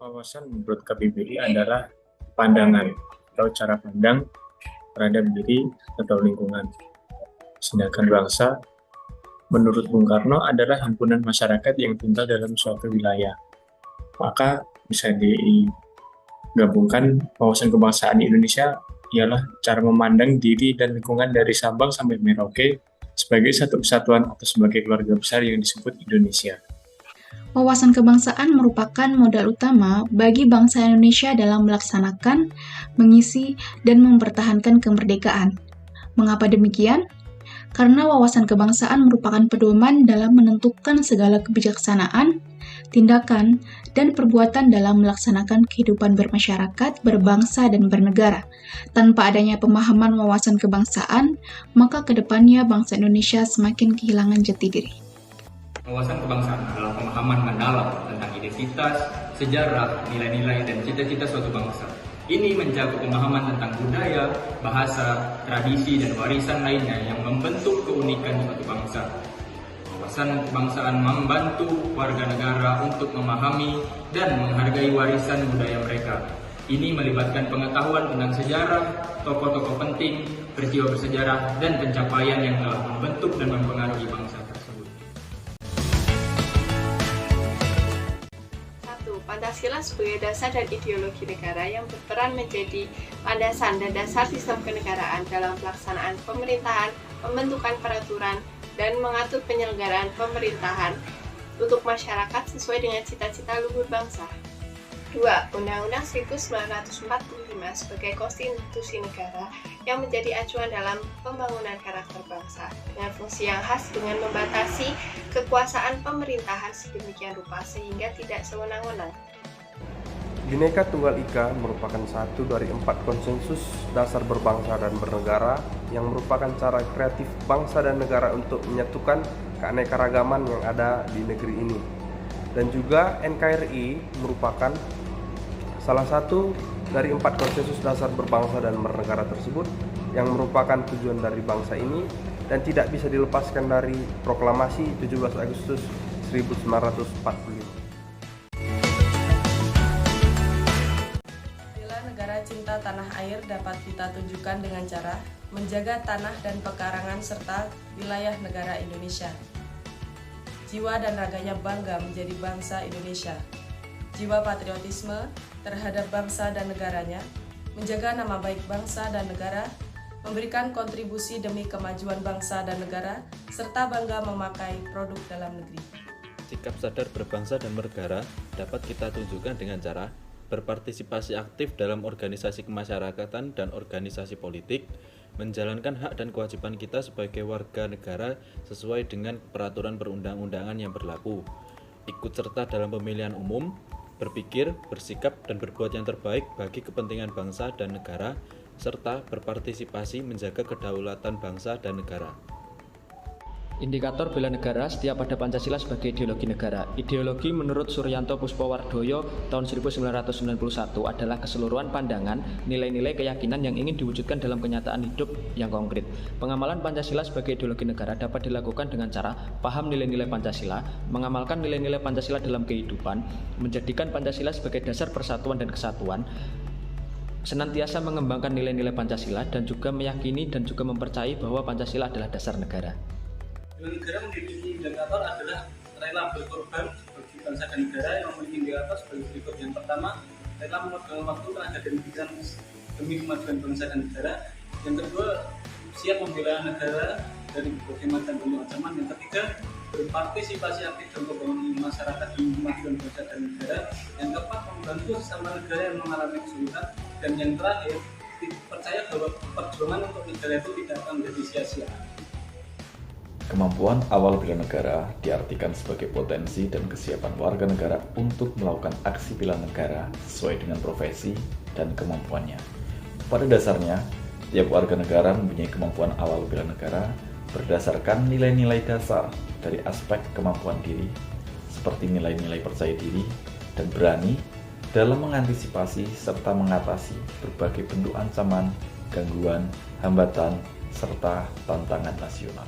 Wawasan menurut KBBI adalah pandangan atau cara pandang terhadap diri atau lingkungan. Sedangkan bangsa, menurut Bung Karno, adalah himpunan masyarakat yang tinggal dalam suatu wilayah. Maka bisa digabungkan wawasan kebangsaan di Indonesia ialah cara memandang diri dan lingkungan dari Sabang sampai Merauke sebagai satu kesatuan atau sebagai keluarga besar yang disebut Indonesia. Wawasan kebangsaan merupakan modal utama bagi bangsa Indonesia dalam melaksanakan, mengisi, dan mempertahankan kemerdekaan. Mengapa demikian? Karena wawasan kebangsaan merupakan pedoman dalam menentukan segala kebijaksanaan, tindakan, dan perbuatan dalam melaksanakan kehidupan bermasyarakat, berbangsa, dan bernegara. Tanpa adanya pemahaman wawasan kebangsaan, maka kedepannya bangsa Indonesia semakin kehilangan jati diri. Wawasan kebangsaan adalah pemahaman mendalam tentang identitas, sejarah, nilai-nilai, dan cita-cita suatu bangsa. Ini mencakup pemahaman tentang budaya, bahasa, tradisi, dan warisan lainnya yang membentuk keunikan suatu bangsa. Wawasan kebangsaan membantu warga negara untuk memahami dan menghargai warisan budaya mereka. Ini melibatkan pengetahuan tentang sejarah, tokoh-tokoh penting, peristiwa bersejarah, dan pencapaian yang telah membentuk dan mempengaruhi bangsa tersebut. Pancasila sebagai dasar dan ideologi negara yang berperan menjadi landasan dan dasar sistem kenegaraan dalam pelaksanaan pemerintahan, pembentukan peraturan, dan mengatur penyelenggaraan pemerintahan untuk masyarakat sesuai dengan cita-cita luhur bangsa. 2. Undang-Undang 1945 sebagai konstitusi negara yang menjadi acuan dalam pembangunan karakter bangsa dengan fungsi yang khas dengan membatasi kekuasaan pemerintahan sedemikian rupa sehingga tidak sewenang-wenang. Bhinneka Tunggal Ika merupakan satu dari 4 konsensus dasar berbangsa dan bernegara yang merupakan cara kreatif bangsa dan negara untuk menyatukan keanekaragaman yang ada di negeri ini. Dan juga NKRI merupakan salah satu dari 4 konsensus dasar berbangsa dan bernegara tersebut yang merupakan tujuan dari bangsa ini dan tidak bisa dilepaskan dari proklamasi 17 Agustus 1945. Negara cinta tanah air dapat kita tunjukkan dengan cara menjaga tanah dan pekarangan serta wilayah negara Indonesia. Jiwa dan raganya bangga menjadi bangsa Indonesia. Jiwa patriotisme terhadap bangsa dan negaranya, menjaga nama baik bangsa dan negara, memberikan kontribusi demi kemajuan bangsa dan negara, serta bangga memakai produk dalam negeri. Sikap sadar berbangsa dan bernegara dapat kita tunjukkan dengan cara berpartisipasi aktif dalam organisasi kemasyarakatan dan organisasi politik, menjalankan hak dan kewajiban kita sebagai warga negara sesuai dengan peraturan perundang-undangan yang berlaku, ikut serta dalam pemilihan umum, berpikir, bersikap, dan berbuat yang terbaik bagi kepentingan bangsa dan negara, serta berpartisipasi menjaga kedaulatan bangsa dan negara. Indikator bela negara setia pada Pancasila sebagai ideologi negara. Ideologi menurut Suryanto Puspawardoyo tahun 1991 adalah keseluruhan pandangan, nilai-nilai keyakinan yang ingin diwujudkan dalam kenyataan hidup yang konkret. Pengamalan Pancasila sebagai ideologi negara dapat dilakukan dengan cara paham nilai-nilai Pancasila, mengamalkan nilai-nilai Pancasila dalam kehidupan, menjadikan Pancasila sebagai dasar persatuan dan kesatuan, senantiasa mengembangkan nilai-nilai Pancasila, dan juga meyakini dan juga mempercayai bahwa Pancasila adalah dasar negara. Negara memiliki indikator adalah rela berkorban bagi bangsa dan negara yang memiliki indikator sebagai berikut. Yang pertama, rela mengorbankan waktu, tenaga dan pikiran demi kemajuan bangsa dan negara. Yang kedua, siap membela negara dari berbagai macam bentuk ancaman. Yang ketiga, berpartisipasi aktif dalam pembangunan masyarakat demi kemajuan bangsa dan negara. Yang keempat, membantu sesama negara yang mengalami kesulitan. Dan yang terakhir, percaya bahwa perjuangan untuk negara itu tidak akan menjadi sia-sia. Kemampuan awal bela negara diartikan sebagai potensi dan kesiapan warga negara untuk melakukan aksi bela negara sesuai dengan profesi dan kemampuannya. Pada dasarnya, tiap warga negara mempunyai kemampuan awal bela negara berdasarkan nilai-nilai dasar dari aspek kemampuan diri, seperti nilai-nilai percaya diri dan berani dalam mengantisipasi serta mengatasi berbagai bentuk ancaman, gangguan, hambatan, serta tantangan nasional.